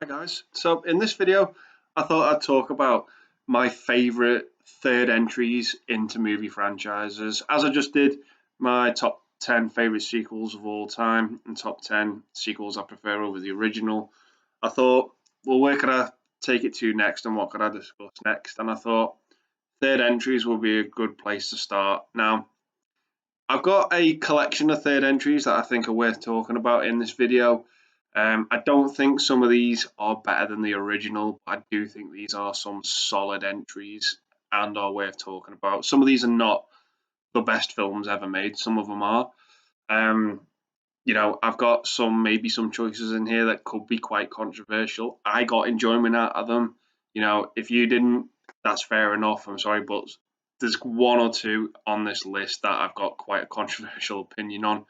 Hi guys. So in this video, I thought I'd talk about my favorite third entries into movie franchises. As I just did my top 10 favorite sequels of all time and top 10 sequels I prefer over the original, I thought, well, where could I take it to next and what could I discuss next? And I thought third entries will be a good place to start. Now, I've got a collection of third entries that I think are worth talking about in this video. I don't think some of these are better than the original. I do think these are some solid entries and are worth talking about. Some of these are not the best films ever made. Some of them are. Um, I've got maybe some choices in here that could be quite controversial. I got enjoyment out of them. If you didn't, that's fair enough. I'm sorry, but there's one or two on this list that I've got quite a controversial opinion on.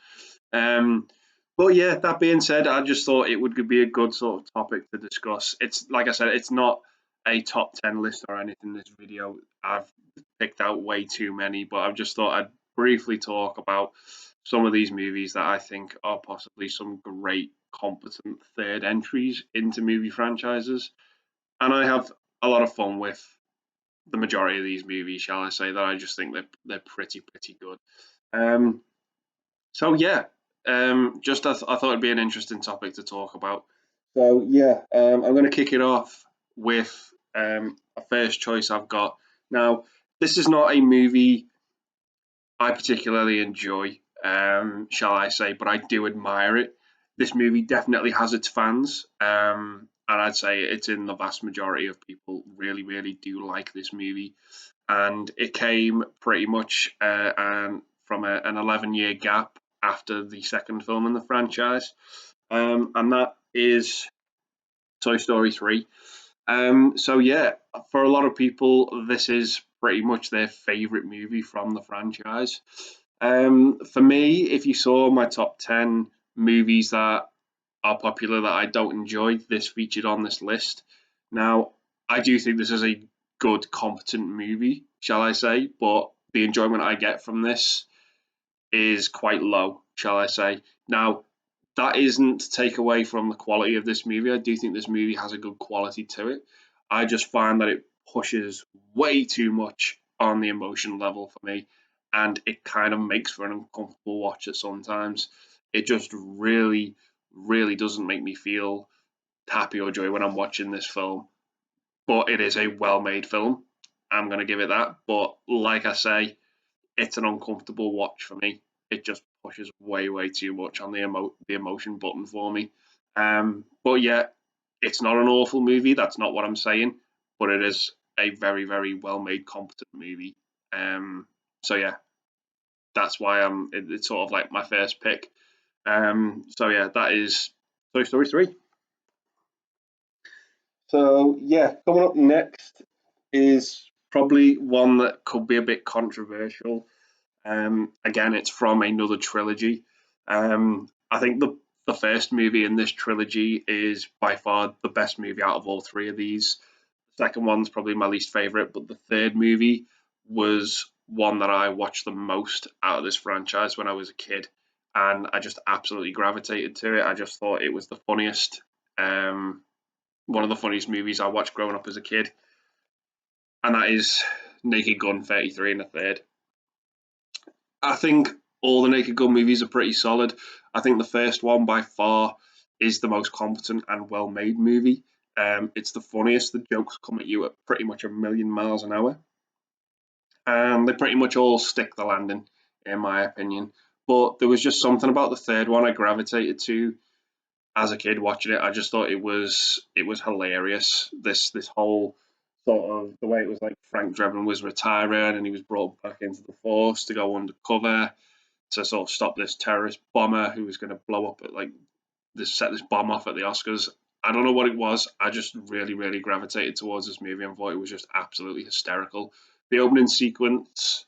Um, but yeah, that being said, I just thought it would be a good sort of topic to discuss. It's like I said, it's not a top 10 list or anything. This video, I've picked out way too many, but I've just thought I'd briefly talk about some of these movies that I think are possibly some great, competent third entries into movie franchises. And I have a lot of fun with the majority of these movies, shall I say, that I just think they're pretty good. Um, so yeah, I thought it'd be an interesting topic to talk about. So yeah, I'm going to kick it off with a first choice I've got. Now, this is not a movie I particularly enjoy, shall I say, but I do admire it. This movie definitely has its fans, and I'd say it's in the vast majority of people really do like this movie. And it came pretty much from an 11-year gap after the second film in the franchise, and that is Toy Story 3. So yeah, for a lot of people, this is pretty much their favorite movie from the franchise. For me, if you saw my top 10 movies that are popular that I don't enjoy, this featured on this list. Now, I do think this is a good, competent movie, shall I say, but the enjoyment I get from this is quite low, shall I say. Now, that isn't to take away from the quality of this movie. I do think this movie has a good quality to it. I just find that it pushes way too much on the emotion level for me, and it kind of makes for an uncomfortable watch at sometimes. It just really doesn't make me feel happy or joy when I'm watching this film. But it is a well made film. I'm going to give it that. But like I say, it's an uncomfortable watch for me. It just pushes way too much on the emotion button for me. But yeah, it's not an awful movie. That's not what I'm saying. But it is a very well made, competent movie. So yeah, that's why It's sort of like my first pick. So yeah, that is Toy Story 3. So yeah, coming up next is probably one that could be a bit controversial. Again, it's from another trilogy. I think the first movie in this trilogy is by far the best movie out of all three of these. The second one's probably my least favorite, but the third movie was one that I watched the most out of this franchise when I was a kid, and I just absolutely gravitated to it. I just thought it was the funniest, one of the funniest movies I watched growing up as a kid, and that is Naked Gun 33 and a third. I think all the Naked Gun movies are pretty solid. I think the first one by far is the most competent and well made movie. It's the funniest. The jokes come at you at pretty much a million miles an hour, and they pretty much all stick the landing, in my opinion. But there was just something about the third one I gravitated to as a kid watching it. I just thought it was hilarious. This whole sort of the way it was like Frank Drebin was retiring and he was brought back into the force to go undercover to sort of stop this terrorist bomber who was going to blow up at like set this bomb off at the Oscars. I don't know what it was. I just really gravitated towards this movie and thought it was just absolutely hysterical. The opening sequence,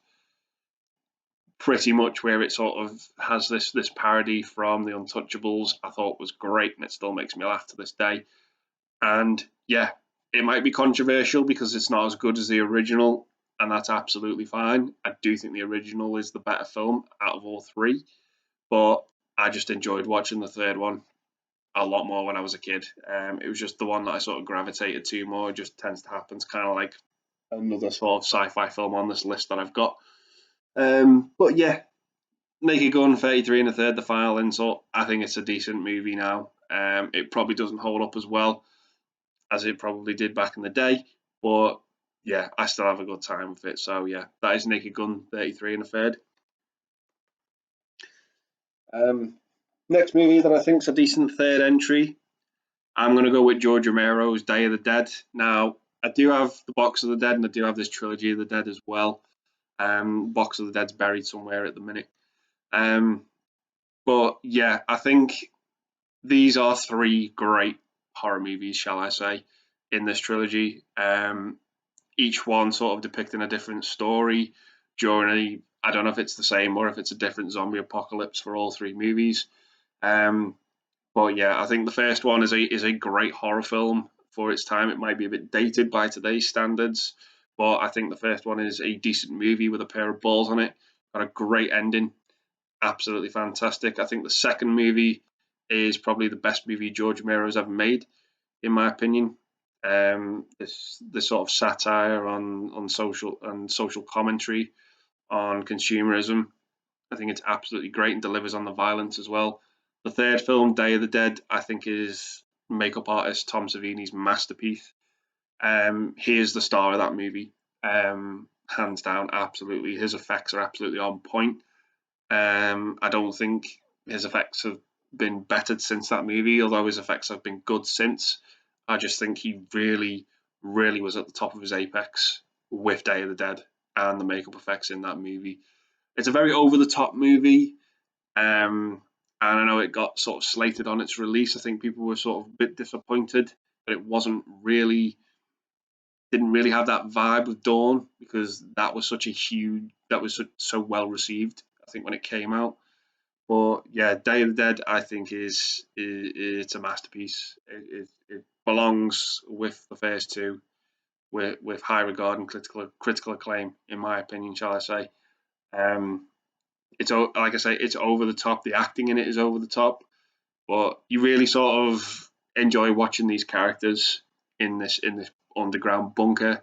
pretty much where it sort of has this parody from the Untouchables, I thought was great, and it still makes me laugh to this day. And yeah, it might be controversial because it's not as good as the original, and that's absolutely fine. I do think the original is the better film out of all three, but I just enjoyed watching the third one. a lot more when I was a kid. It was just the one that I sort of gravitated to more. It just tends to happen. It's kind of like another sort of sci-fi film on this list that I've got. But yeah, Naked Gun 33 and a third, the final insult. I think it's a decent movie now. It probably doesn't hold up as well as it probably did back in the day, but yeah, I still have a good time with it. So yeah, that is Naked Gun 33 and a third. Next movie that I think is a decent third entry, I'm going to go with George Romero's Day of the Dead. Now, I do have the Box of the Dead, and I do have this Trilogy of the Dead as well. Box of the Dead's buried somewhere at the minute. But yeah, I think these are three great horror movies, shall I say, in this trilogy. Each one sort of depicting a different story during I don't know if it's the same or if it's a different zombie apocalypse for all three movies. Um, but yeah, I think the first one is a great horror film for its time. It might be a bit dated by today's standards, but I think the first one is a decent movie with a pair of balls on it. Got a great ending, absolutely fantastic. I think the second movie is probably the best movie George Romero's ever made, in my opinion. This sort of satire on social commentary on consumerism. I think it's absolutely great and delivers on the violence as well. The third film, Day of the Dead, I think is makeup artist Tom Savini's masterpiece. He is the star of that movie, hands down. Absolutely, his effects are absolutely on point. I don't think his effects have been bettered since that movie, although his effects have been good since. I just think he really, really was at the top of his apex with Day of the Dead and the makeup effects in that movie. It's a very over the top movie, and I know it got sort of slated on its release. I think people were sort of a bit disappointed that it wasn't really didn't really have that vibe of Dawn because that was such a huge that was so well received. I think when it came out. But yeah, Day of the Dead, I think is it's a masterpiece. It belongs with the first two, with high regard and critical acclaim, in my opinion, shall I say? Um, it's like I say, it's over the top. The acting in it is over the top, but you really sort of enjoy watching these characters in this underground bunker.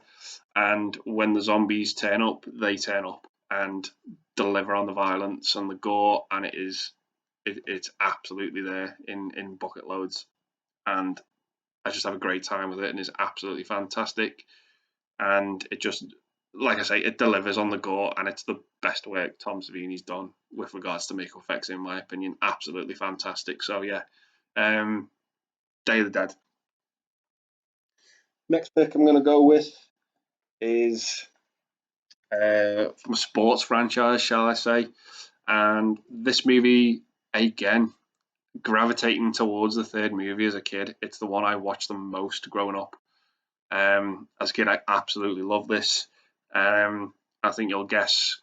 And when the zombies turn up, they turn up and deliver on the violence and the gore, and it's absolutely there in bucket loads. And I just have a great time with it, and it's absolutely fantastic. And it just, like I say, it delivers on the gore, and it's the best work Tom Savini's done with regards to makeup effects, in my opinion. Absolutely fantastic. So yeah, um, Day of the Dead. Next pick I'm going to go with is from a sports franchise, shall I say? And this movie, again, gravitating towards the third movie as a kid. It's the one I watched the most growing up. As a kid, I absolutely love this. I think you'll guess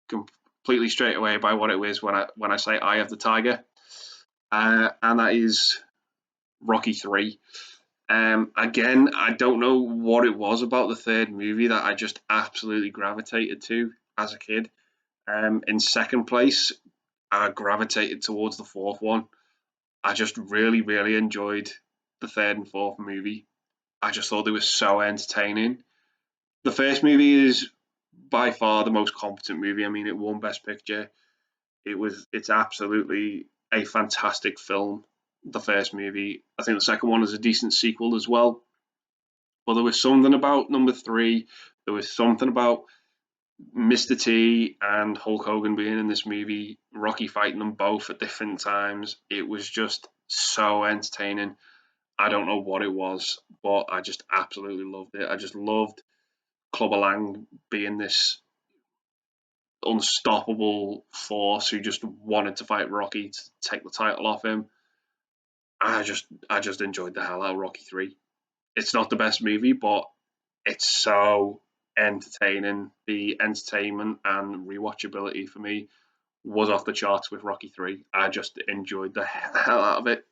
completely straight away by what it is when I say Eye of the Tiger, and that is Rocky 3. Again, I don't know what it was about the third movie that I just absolutely gravitated to as a kid. In second place, I gravitated towards the fourth one. I just really, really enjoyed the third and fourth movie. I just thought they were so entertaining. The first movie is by far the most competent movie. I mean, it won Best Picture. It's absolutely a fantastic film. The first movie. I think the second one is a decent sequel as well. But there was something about number three. There was something about Mr. T and Hulk Hogan being in this movie, Rocky fighting them both at different times. It was just so entertaining. I don't know what it was, but I just absolutely loved it. I just loved Clubber Lang being this unstoppable force who just wanted to fight Rocky to take the title off him. I just enjoyed the hell out of Rocky 3. It's not the best movie, but it's so entertaining. The entertainment and rewatchability for me was off the charts with Rocky 3. I just enjoyed the hell out of it,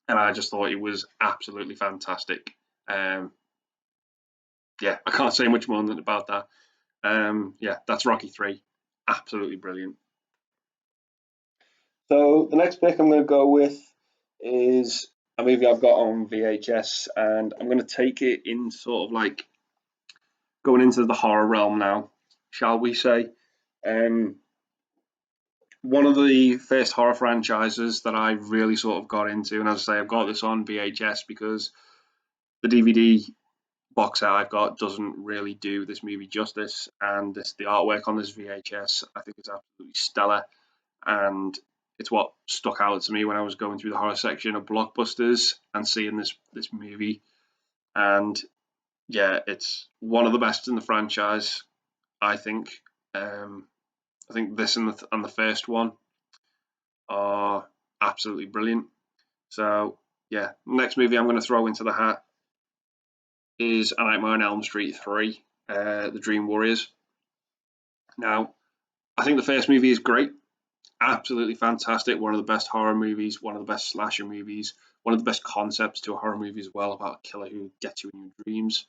and I just thought it was absolutely fantastic. Um, yeah, I can't say much more than about that. Yeah, that's Rocky 3. Absolutely brilliant. So the next pick I'm going to go with is a movie I've got on VHS, and I'm going to take it in sort of like going into the horror realm now, shall we say? Um, One of the first horror franchises that I really sort of got into, and as I say, I've got this on VHS because the DVD box set I've got doesn't really do this movie justice, and the artwork on this VHS I think is absolutely stellar, and it's what stuck out to me when I was going through the horror section of Blockbusters and seeing this movie, and yeah, it's one of the best in the franchise, I think. Um, I think this and the first one are absolutely brilliant. So yeah, next movie I'm going to throw into the hat is A Nightmare on Elm Street 3, The Dream Warriors. Now, I think the first movie is great, absolutely fantastic. One of the best horror movies, one of the best slasher movies, one of the best concepts to a horror movie as well, about a killer who gets you in your dreams.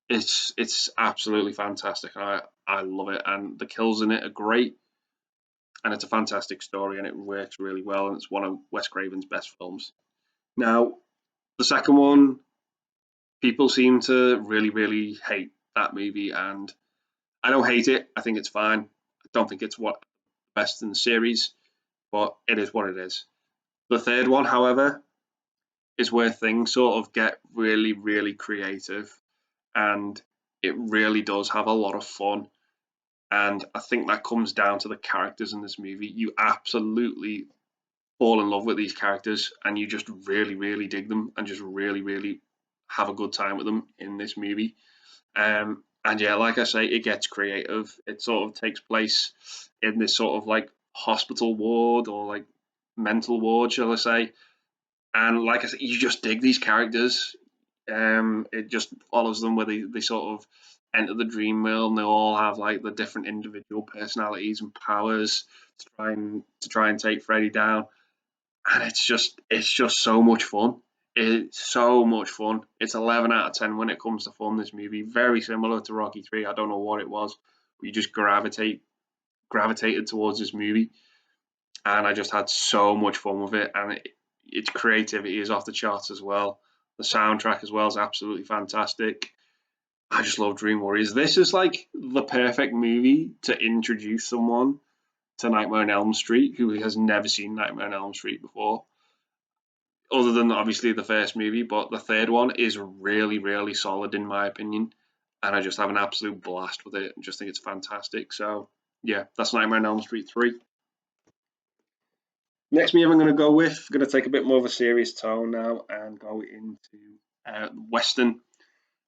It's absolutely fantastic. I love it, and the kills in it are great, and it's a fantastic story, and it works really well, and it's one of Wes Craven's best films. Now, the second one, people seem to really hate that movie, and I don't hate it. I think it's fine. I don't think it's what best in the series, but it is what it is. The third one, however, is where things sort of get really creative, and it really does have a lot of fun. And I think that comes down to the characters in this movie. You absolutely fall in love with these characters, and you just really dig them, and just really have a good time with them in this movie. And yeah, like I say, it gets creative. It sort of takes place in this sort of like hospital ward, or like mental ward, shall I say. And like I said, you just dig these characters. It just follows them where they sort of enter the dream world, and they all have like the different individual personalities and powers to try and take Freddy down. And it's just so much fun. It's so much fun. It's 11 out of 10 when it comes to fun. This movie, very similar to Rocky 3. I don't know what it was. We just gravitated towards this movie, and I just had so much fun with it. And its creativity is off the charts as well. The soundtrack as well is absolutely fantastic. I just love Dream Warriors. This is like the perfect movie to introduce someone to Nightmare on Elm Street who has never seen Nightmare on Elm Street before, other than obviously the first movie. But the third one is really solid in my opinion, and I just have an absolute blast with it and just think it's fantastic. So yeah, that's Nightmare on Elm Street 3. Next movie I'm going to go with, I'm going to take a bit more of a serious tone now and go into Western,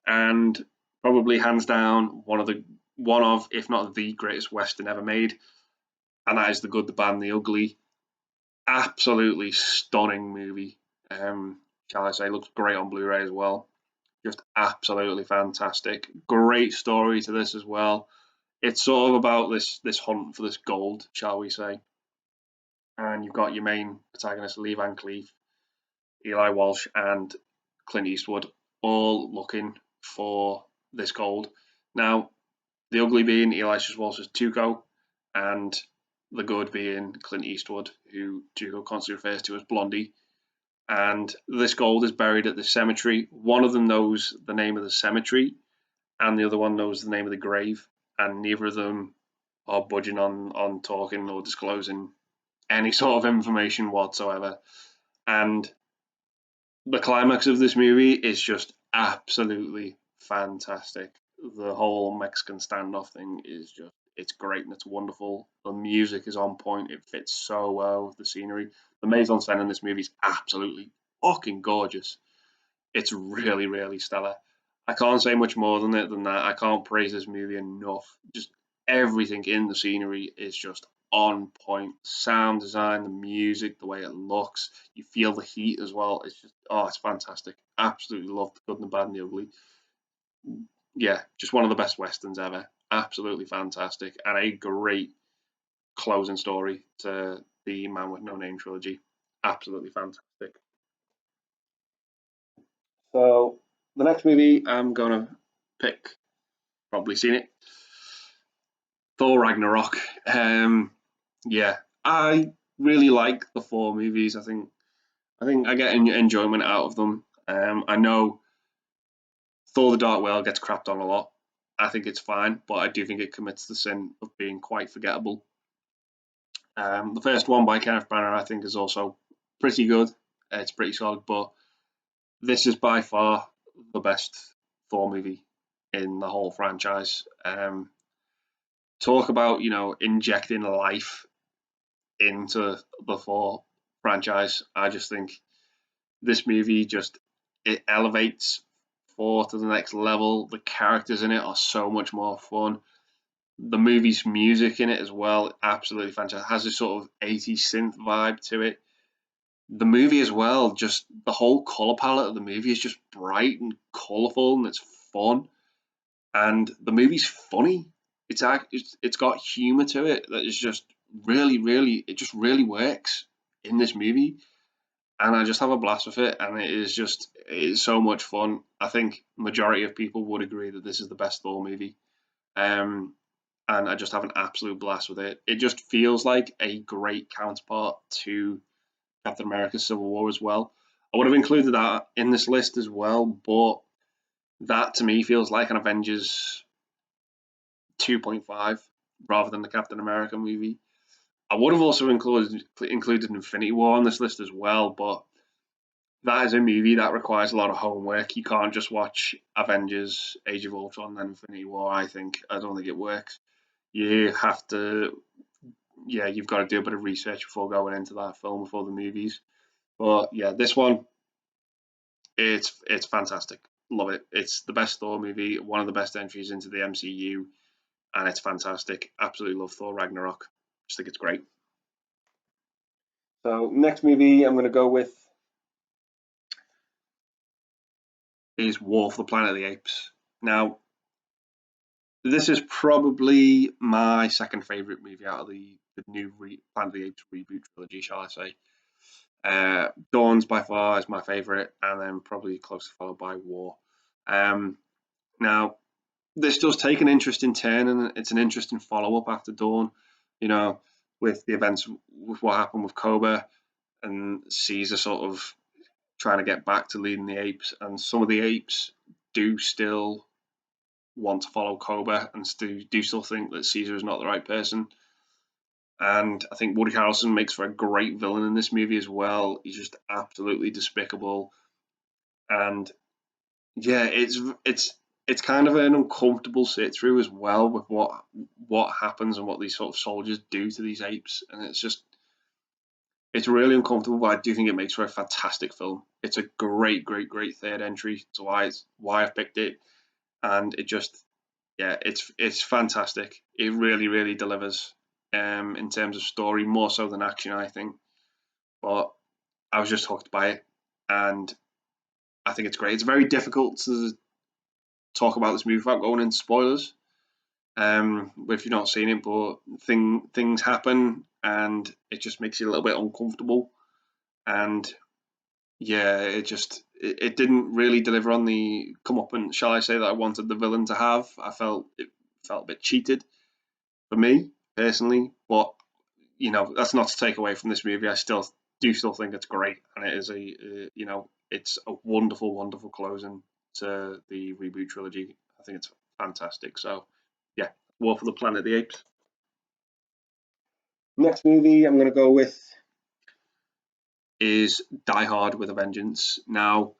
and probably hands down one of if not the greatest Western ever made, and that is The Good, the Bad, and the Ugly. Absolutely stunning movie. Shall I say, looks great on Blu-ray as well. Just absolutely fantastic. Great story to this as well. It's sort of about this hunt for this gold, shall we say. And you've got your main protagonist, Lee Van Cleef, Eli Walsh, and Clint Eastwood, all looking for this gold. Now, the ugly being Eli Walsh's Tuco, and the good being Clint Eastwood, who Tuco constantly refers to as Blondie. And this gold is buried at the cemetery. One of them knows the name of the cemetery, and the other one knows the name of the grave, and neither of them are budging on talking or disclosing any sort of information whatsoever. And the climax of this movie is just absolutely fantastic. The whole Mexican standoff thing is just, it's great and it's wonderful. The music is on point. It fits so well with the scenery. The mise en scène in this movie is absolutely fucking gorgeous. It's really stellar. I can't say much more than that. I can't praise this movie enough. Just everything in the scenery is just on point. Sound design, the music, the way it looks. You feel the heat as well. It's just, oh, it's fantastic. Absolutely love The Good and the Bad and the Ugly. Yeah, just one of the best westerns ever. Absolutely fantastic, and a great closing story to the Man with No Name trilogy. Absolutely fantastic. So the next movie I'm gonna pick, probably seen it, Thor Ragnarok. Yeah, I really like the four movies. I think I think I get enjoyment out of them. I know Thor: The Dark World gets crapped on a lot. I think it's fine, but I do think it commits the sin of being quite forgettable. The first one by Kenneth Branagh, I think, is also pretty good. It's pretty solid, but this is by far the best Thor movie in the whole franchise. Talk about injecting life into the Thor franchise. I just think this movie just it elevates Thor to the next level. The characters in it are so much more fun. The movie's music in it as well, absolutely fantastic. It has this sort of 80s synth vibe to it. The movie as well, just the whole color palette of the movie is just bright and colorful and it's fun. And the movie's funny. It's got humor to it that is just really it just really works in this movie, and I just have a blast with it, and it is so much fun. I think majority of people would agree that this is the best Thor movie, and I just have an absolute blast with it. It just feels like a great counterpart to Captain America: Civil War as well. I would have included that in this list as well, but that to me feels like an Avengers 2.5 rather than the Captain America movie. I would have also included Infinity War on this list as well, but that is a movie that requires a lot of homework. You can't just watch Avengers: Age of Ultron and then Infinity War. I don't think it works. You have to, yeah, you've got to do a bit of research before going into that film, before the movies. But yeah, this one, it's fantastic. Love it. It's the best Thor movie, one of the best entries into the MCU, and it's fantastic. Absolutely love Thor Ragnarok. Just think it's great. So next movie I'm going to go with is War for the Planet of the Apes. Now, this is probably my second favorite movie out of the new Planet of the Apes reboot trilogy, shall I say. Dawn's by far is my favorite, and then probably closely followed by War. Um, Now, this does take an interesting turn, and it's an interesting follow up after Dawn. You know, with the events, with what happened with Cobra and Caesar sort of trying to get back to leading the apes, and some of the apes do still want to follow Cobra and do still think that Caesar is not the right person. And I think Woody Harrelson makes for a great villain in this movie as well. He's just absolutely despicable, and yeah, it's kind of an uncomfortable sit through as well with what happens and what these sort of soldiers do to these apes, and it's really uncomfortable. But I do think it makes for a fantastic film. It's a great third entry. So why I've picked it, and it just yeah, it's fantastic. It really delivers in terms of story, more so than action, I think. But I was just hooked by it, and I think it's great. It's very difficult to talk about this movie without going into spoilers. If you've not seen it, but things happen, and it just makes you a little bit uncomfortable. And yeah, it didn't really deliver on the comeuppance, shall I say, that I wanted the villain to have. I felt it felt a bit cheated for me personally, but that's not to take away from this movie. I still think it's great, and it is it's a wonderful closing to the reboot trilogy. I think it's fantastic. So yeah, War for the Planet of the Apes. Next movie I'm going to go with is Die Hard with a Vengeance. Now,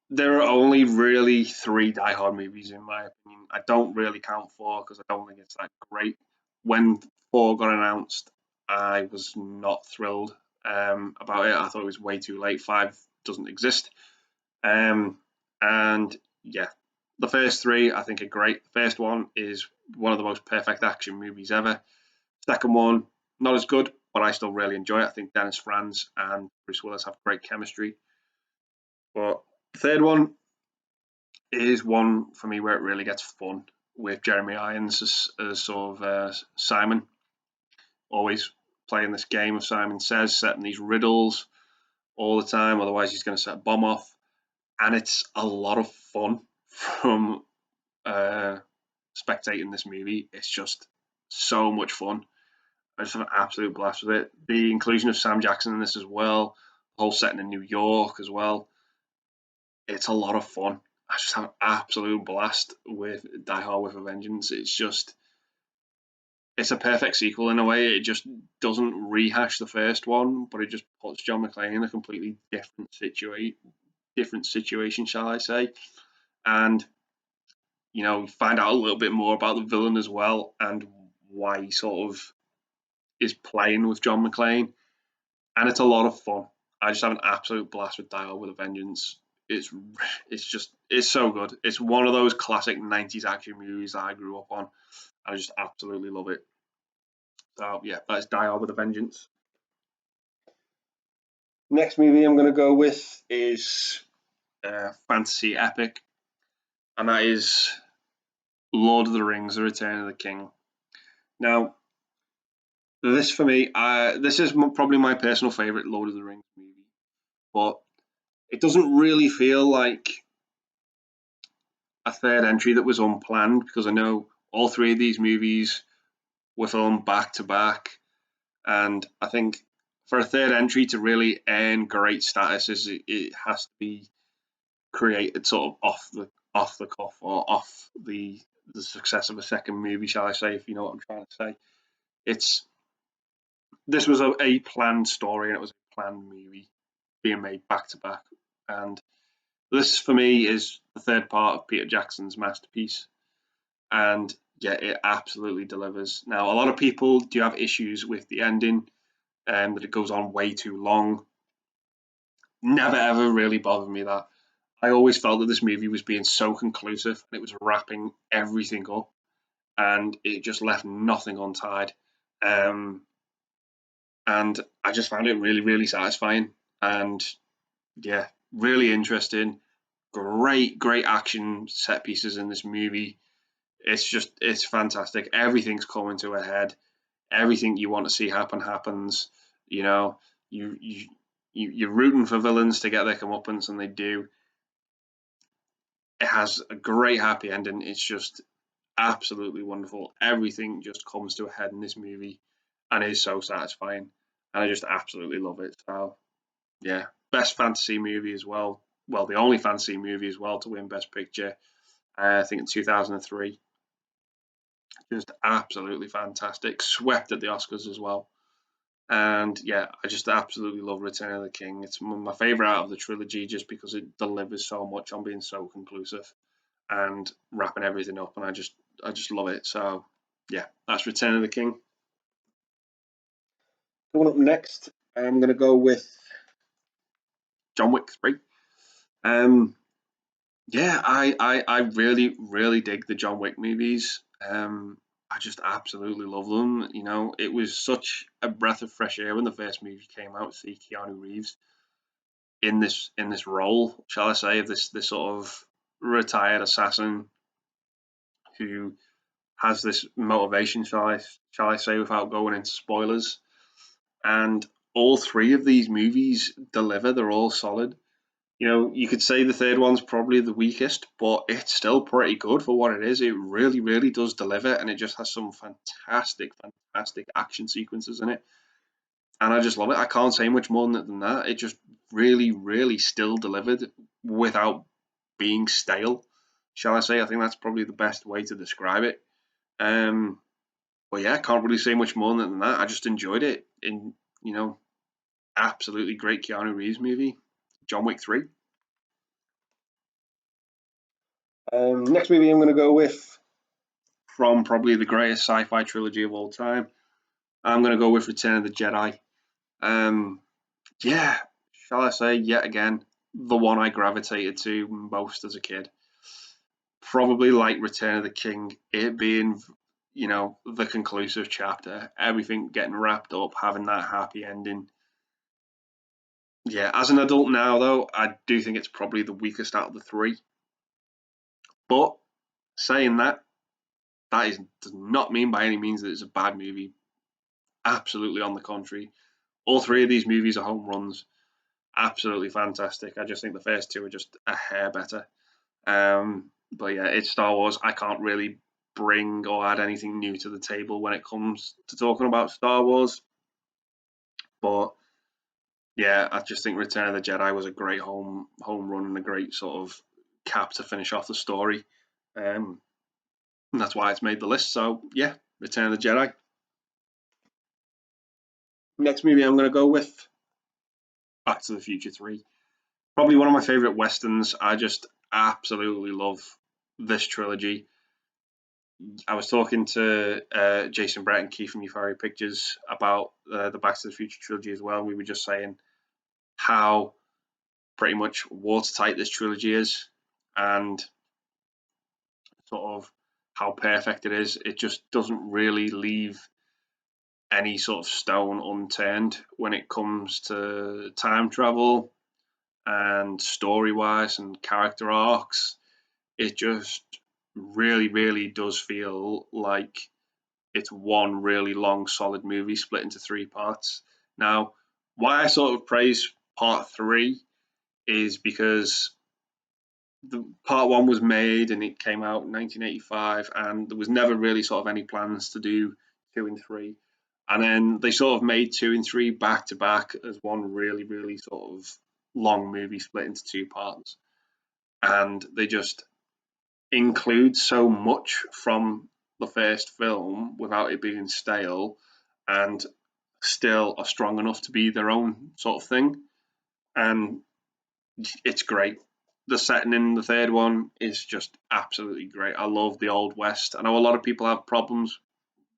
there are only really three Die Hard movies in my opinion. I don't really count four because I don't think it's that great. When four got announced, I was not thrilled about it. I thought it was way too late. Five doesn't exist. And yeah, the first three I think are great. The first one is one of the most perfect action movies ever. Second one, not as good, but I still really enjoy it. I think Dennis Franz and Bruce Willis have great chemistry. But the third one is one for me where it really gets fun with Jeremy Irons as sort of Simon, always playing this game of Simon Says, setting these riddles all the time. Otherwise, he's going to set a bomb off, and it's a lot of fun from uh, spectating this movie. It's just so much fun. I just have an absolute blast with it. The inclusion of Sam Jackson in this as well, whole setting in New York as well. It's a lot of fun. I just have an absolute blast with Die Hard with a Vengeance. It's a perfect sequel in a way. It just doesn't rehash the first one, but it just puts John McClane in a completely different situation, shall I say? And you find out a little bit more about the villain as well and why he sort of is playing with John McClane, and it's a lot of fun. I just have an absolute blast with Dial with a Vengeance. It's it's so good. It's one of those classic '90s action movies that I grew up on. I just absolutely love it. So yeah, that's Dial with a Vengeance. Next movie I'm going to go with is fantasy epic, and that is Lord of the Rings: The Return of the King. Now, this for me, this is probably my personal favorite Lord of the Rings movie, but it doesn't really feel like a third entry that was unplanned because I know all three of these movies were filmed back to back, and I think for a third entry to really earn great status, it has to be created sort of off the cuff or off the success of a second movie, shall I say, if you know what I'm trying to say. It's This was a planned story and it was a planned movie being made back to back, and this for me is the third part of Peter Jackson's masterpiece, and yeah, it absolutely delivers. Now, a lot of people do have issues with the ending, that it goes on way too long. Never ever really bothered me that. I always felt that this movie was being so conclusive and it was wrapping everything up, and it just left nothing untied. Um, and I just found it really, really satisfying, and yeah, really interesting. Great action set pieces in this movie. It's fantastic. Everything's coming to a head. Everything you want to see happen happens. You know, you you you're rooting for villains to get their comeuppance, and they do. It has a great happy ending. It's just absolutely wonderful. Everything just comes to a head in this movie, and is so satisfying. And I just absolutely love it. So yeah, best fantasy movie as well. Well, the only fantasy movie as well to win Best Picture. I think in 2003. Just absolutely fantastic. Swept at the Oscars as well. And yeah, I just absolutely love Return of the King. It's my favorite out of the trilogy just because it delivers so much on being so conclusive and wrapping everything up, and I just love it. So yeah, that's Return of the King. Coming up next, I'm gonna go with John Wick 3. Um, yeah, I really dig the John Wick movies. I just absolutely love them. It was such a breath of fresh air when the first movie came out to see Keanu Reeves in this role, shall I say, of this sort of retired assassin who has this motivation, shall I say, without going into spoilers. And all three of these movies deliver. They're all solid. You could say the third one's probably the weakest, but it's still pretty good for what it is. It really, really does deliver, and it just has some fantastic action sequences in it. And I just love it. I can't say much more than that. It just really, really still delivered without being stale, shall I say. I think that's probably the best way to describe it. Um, but yeah, I can't really say much more than that. I just enjoyed it. You know, Absolutely great Keanu Reeves movie, John Wick 3. Next movie I'm going to go with, from probably the greatest sci-fi trilogy of all time, I'm going to go with Return of the Jedi. Um, yeah, shall I say, yet again, the one I gravitated to most as a kid. Probably like Return of the King, it being, the conclusive chapter, everything getting wrapped up, having that happy ending. Yeah, as an adult now, though, I do think it's probably the weakest out of the three. But saying that, does not mean by any means that it's a bad movie. Absolutely on the contrary. All three of these movies are home runs. Absolutely fantastic. I just think the first two are just a hair better. But yeah, it's Star Wars. I can't really bring or add anything new to the table when it comes to talking about Star Wars. But Yeah, I just think Return of the Jedi was a great home run and a great sort of cap to finish off the story. Um, and that's why it's made the list. So yeah, Return of the Jedi. Next movie I'm going to go with Back to the Future 3. Probably one of my favorite westerns. I just absolutely love this trilogy. I was talking to Jason Brett and Keith from Euphoria Pictures about the Back to the Future trilogy as well. We were just saying how pretty much watertight this trilogy is, and sort of how perfect it is. It just doesn't really leave any sort of stone unturned when it comes to time travel and story wise and character arcs. It just really, really does feel like it's one really long, solid movie split into three parts. Now, why I sort of praise part three is because the part one was made and it came out in 1985, and there was never really sort of any plans to do two and three. And then they sort of made two and three back to back as one really, really sort of long movie split into two parts. And they just include so much from the first film without it being stale and still are strong enough to be their own sort of thing. And it's great. The setting in the third one is just absolutely great. I love the Old West. I know a lot of people have problems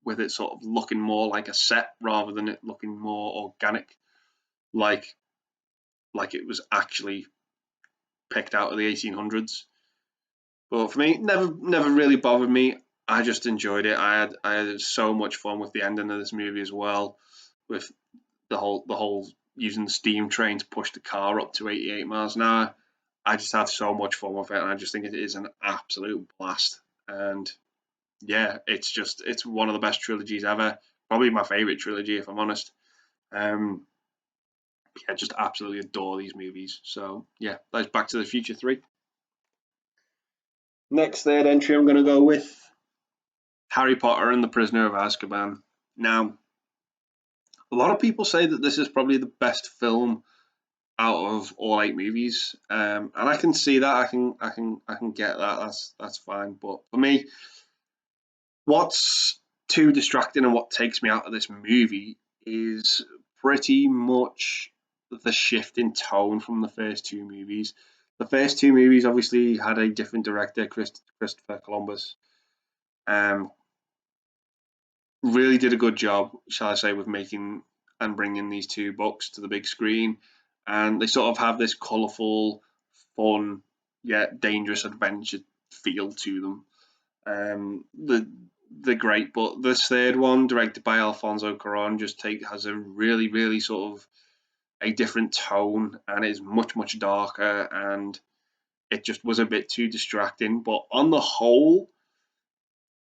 with it sort of looking more like a set rather than it looking more organic, like like it was actually picked out of the 1800s. But for me, never really bothered me. I just enjoyed it. I had so much fun with the ending of this movie as well, with the whole using the steam train to push the car up to 88 miles an hour. I just have so much fun with it, and I just think it is an absolute blast. And yeah, it's one of the best trilogies ever. Probably my favorite trilogy, if I'm honest. Um, yeah, just absolutely adore these movies. So yeah, that's Back to the Future 3. Next third entry, I'm going to go with Harry Potter and the Prisoner of Azkaban. Now, a lot of people say that this is probably the best film out of all eight movies, and I can see that. I can get that. That's fine. But for me, what's too distracting and what takes me out of this movie is pretty much the shift in tone from the first two movies. The first two movies obviously had a different director, Christopher Columbus. Um, really did a good job, shall I say, with making and bringing these two books to the big screen. And they sort of have this colourful, fun, yet dangerous adventure feel to them. The great, but this third one, directed by Alfonso Cuarón, just has a really, really sort of a different tone and is much darker, and it just was a bit too distracting. But on the whole,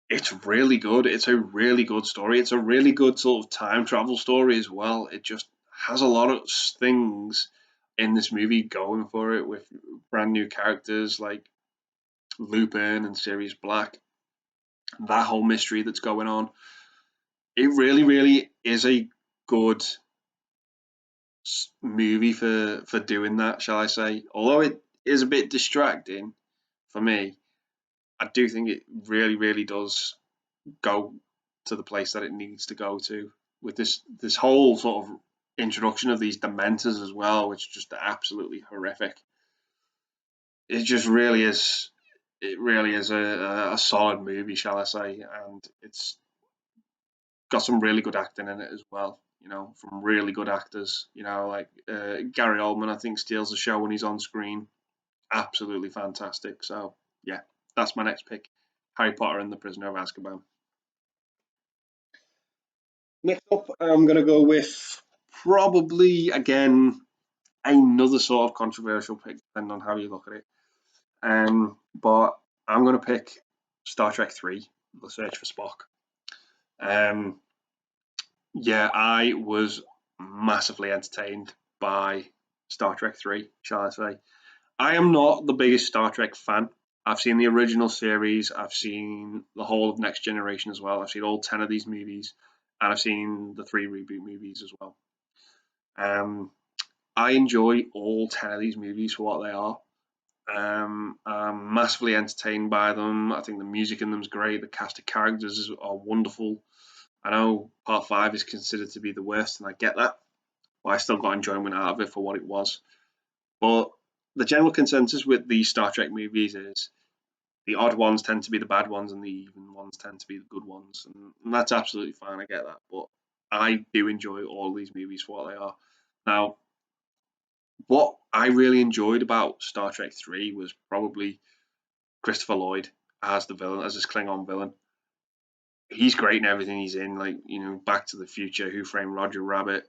it's really good. It's a really good story. It's a really good sort of time travel story as well. It just has a lot of things in this movie going for it with brand new characters like Lupin and Sirius Black. That whole mystery that's going on. It really, really is a good movie for doing that, shall I say? Although it is a bit distracting for me, I do think it really, really does go to the place that it needs to go to with this whole sort of introduction of these dementors as well, which is just absolutely horrific. It just really is. It really is a solid movie, shall I say, and it's got some really good acting in it as well. You know, from really good actors. You know, like Gary Oldman, I think steals the show when he's on screen. Absolutely fantastic. So yeah, that's my next pick: Harry Potter and the Prisoner of Azkaban. Next up, I'm going to go with probably again another sort of controversial pick, depending on how you look at it. But I'm going to pick Star Trek 3, The Search for Spock. Um, yeah, I was massively entertained by Star Trek 3, shall I say. I am not the biggest Star Trek fan. I've seen the original series, I've seen the whole of Next Generation as well, I've seen all 10 of these movies, and I've seen the three reboot movies as well. Um, I enjoy all 10 of these movies for what they are. I'm massively entertained by them. I think the music in them is great. The cast of characters are wonderful. I know part five is considered to be the worst, and I get that, but I still got enjoyment out of it for what it was. But the general consensus with these Star Trek movies is the odd ones tend to be the bad ones, and the even ones tend to be the good ones, and that's absolutely fine. I get that, but I do enjoy all these movies for what they are. Now, what I really enjoyed about Star Trek 3 was probably Christopher Lloyd as the villain, as this Klingon villain. He's great in everything he's in, like, Back to the Future, Who Framed Roger Rabbit,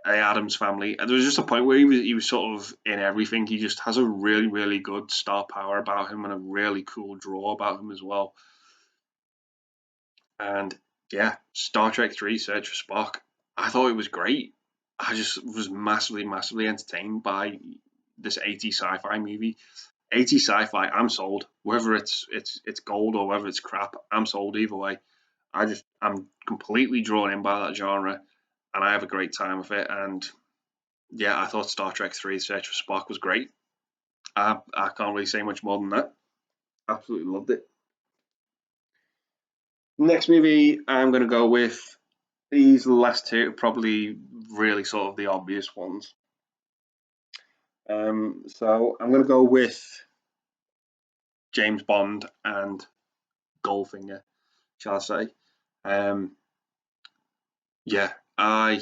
A Adams Family. And there was just a point where he was sort of in everything. He just has a really, really good star power about him and a really cool draw about him as well. And yeah, Star Trek 3 Search for Spock, I thought it was great. I just was massively, massively entertained by this 80s sci-fi movie. 80s sci-fi, I'm sold. Whether it's gold or whether it's crap, I'm sold either way. I'm completely drawn in by that genre, and I have a great time with it. And yeah, I thought Star Trek 3 Search for Spock was great. I can't really say much more than that. Absolutely loved it. Next movie I'm going to go with, these last two are probably really sort of the obvious ones. So I'm going to go with James Bond and Goldfinger, shall I say. Um, yeah, I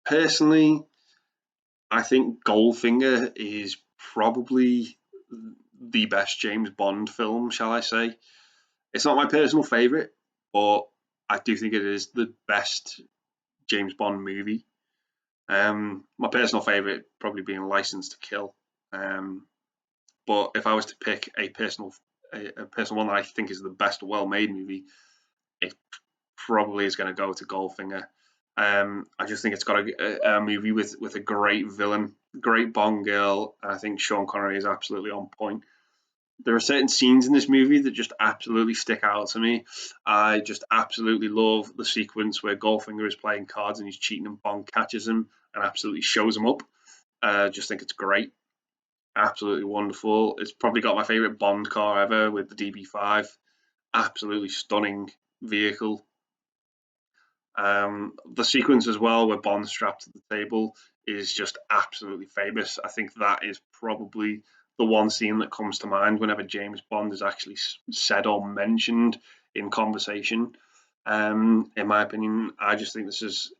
personally, I think Goldfinger is probably the best James Bond film, shall I say. It's not my personal favourite, but I do think it is the best James Bond movie. My personal favourite probably being License to Kill. But if I was to pick a personal one that I think is the best well-made movie, it probably is going to go to Goldfinger. I just think it's got a movie with a great villain, great Bond girl, and I think Sean Connery is absolutely on point. There are certain scenes in this movie that just absolutely stick out to me. I just absolutely love the sequence where Goldfinger is playing cards and he's cheating and Bond catches him and absolutely shows him up. Just think it's great. Absolutely wonderful. It's probably got my favourite Bond car ever with the DB5. Absolutely stunning vehicle. The sequence as well where Bond's strapped to the table is just absolutely famous. I think that is probably the one scene that comes to mind whenever James Bond is actually said or mentioned in conversation. In my opinion, I just think this is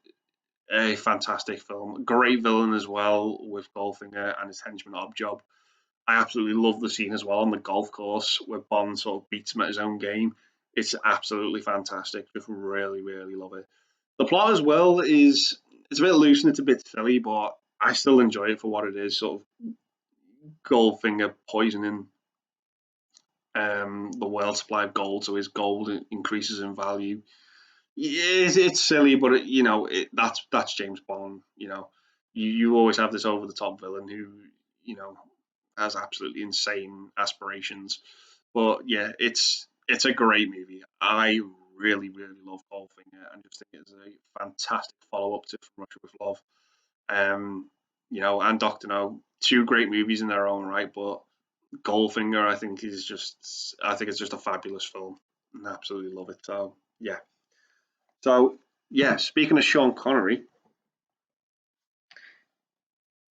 a fantastic film. Great villain as well with Goldfinger and his henchman Objob. I absolutely love the scene as well on the golf course where Bond sort of beats him at his own game. It's absolutely fantastic. Just really, really love it. The plot as well is, it's a bit loose and it's a bit silly, but I still enjoy it for what it is. Sort of Goldfinger poisoning the world supply of gold, so his gold increases in value. It's silly, but that's James Bond. You always have this over the top villain who you know has absolutely insane aspirations. But yeah, it's a great movie. I really, really love Goldfinger and just think it's a fantastic follow up to From Russia with Love. Um, and Doctor No, two great movies in their own right, but Goldfinger I think it's just a fabulous film. And I absolutely love it. So yeah, speaking of Sean Connery,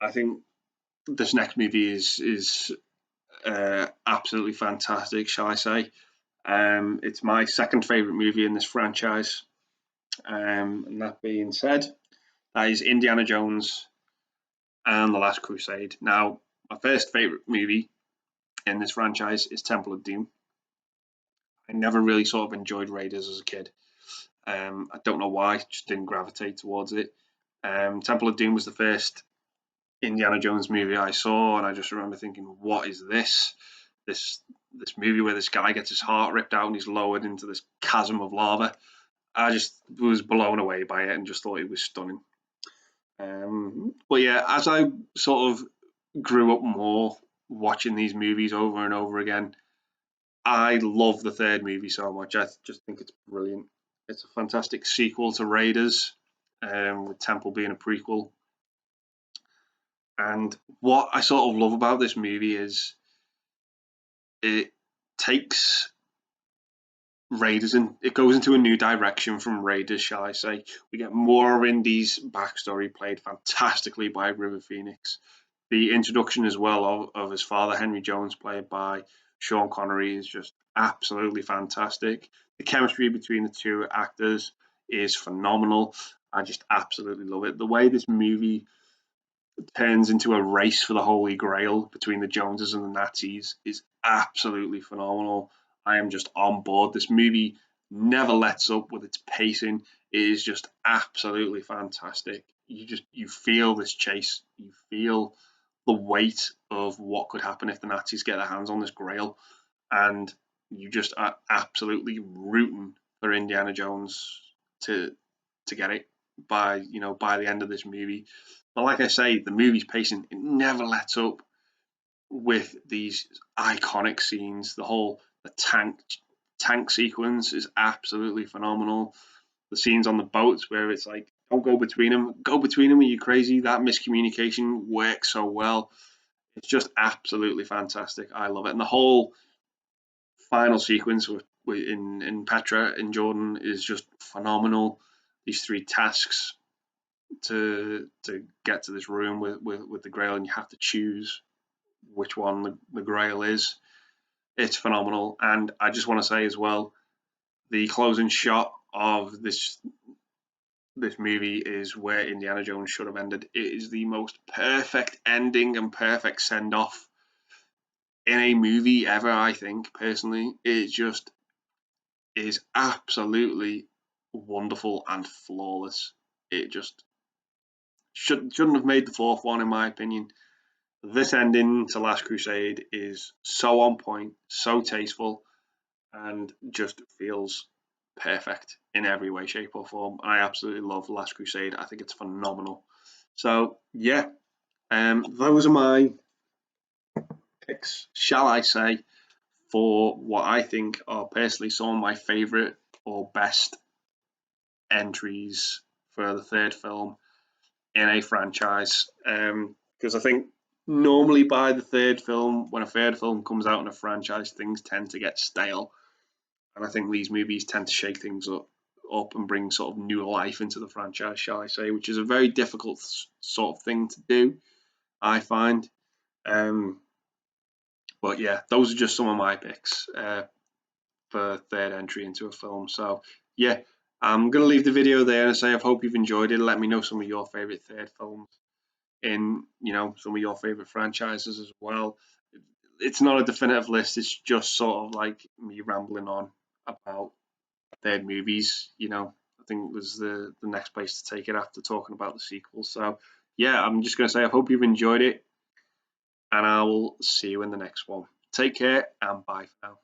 I think this next movie is absolutely fantastic, shall I say. It's my second favourite movie in this franchise. And that being said, that is Indiana Jones and The Last Crusade. Now, my first favourite movie in this franchise is Temple of Doom. I never really sort of enjoyed Raiders as a kid. I don't know why, just didn't gravitate towards it. Temple of Doom was the first Indiana Jones movie I saw, and I just remember thinking, "What is this? This movie where this guy gets his heart ripped out and he's lowered into this chasm of lava." I just was blown away by it and just thought it was stunning. But yeah, as I sort of grew up more watching these movies over and over again, I love the third movie so much. I just think it's brilliant. It's a fantastic sequel to Raiders, with Temple being a prequel. And what I sort of love about this movie is it takes Raiders and it goes into a new direction from Raiders, shall I say. We get more of Indy's backstory played fantastically by River Phoenix. The introduction as well of his father, Henry Jones, played by Sean Connery, is just absolutely fantastic. The chemistry between the two actors is phenomenal. I just absolutely love it. The way this movie turns into a race for the Holy Grail between the Joneses and the Nazis is absolutely phenomenal. I am just on board. This movie never lets up with its pacing. It is just absolutely fantastic. You feel this chase. You feel the weight of what could happen if the Nazis get their hands on this Grail, and you just are absolutely rooting for Indiana Jones to get it by the end of this movie. But like I say, the movie's pacing it never lets up with these iconic scenes. The tank sequence is absolutely phenomenal. The scenes on the boats where it's like, don't go between them. Go between them. Are you crazy? That miscommunication works so well. It's just absolutely fantastic. I love it. And the whole final sequence in Petra in Jordan is just phenomenal. These three tasks to get to this room with the Grail, and you have to choose which one the Grail is. It's phenomenal, and I just want to say as well, the closing shot of this movie is where Indiana Jones should have ended. It is the most perfect ending and perfect send off in a movie ever. I think personally, it just is absolutely wonderful and flawless. It just shouldn't have made the fourth one, in my opinion. This ending to Last Crusade is so on point, so tasteful, and just feels perfect in every way, shape, or form. I absolutely love Last Crusade. I think it's phenomenal. So yeah, those are my picks, shall I say, for what I think are personally some of my favourite or best entries for the third film in a franchise. Because I think normally by the third film, when a third film comes out in a franchise, things tend to get stale. And I think these movies tend to shake things up and bring sort of new life into the franchise, shall I say, which is a very difficult sort of thing to do, I find. Um, but yeah, those are just some of my picks for third entry into a film. So yeah, I'm going to leave the video there and say I hope you've enjoyed it. Let me know some of your favorite third films in some of your favorite franchises as well. It's not a definitive list. It's just sort of like me rambling on about third movies. I think was the next place to take it after talking about the sequels. So yeah, I'm just going to say I hope you've enjoyed it, and I will see you in the next one. Take care and bye for now.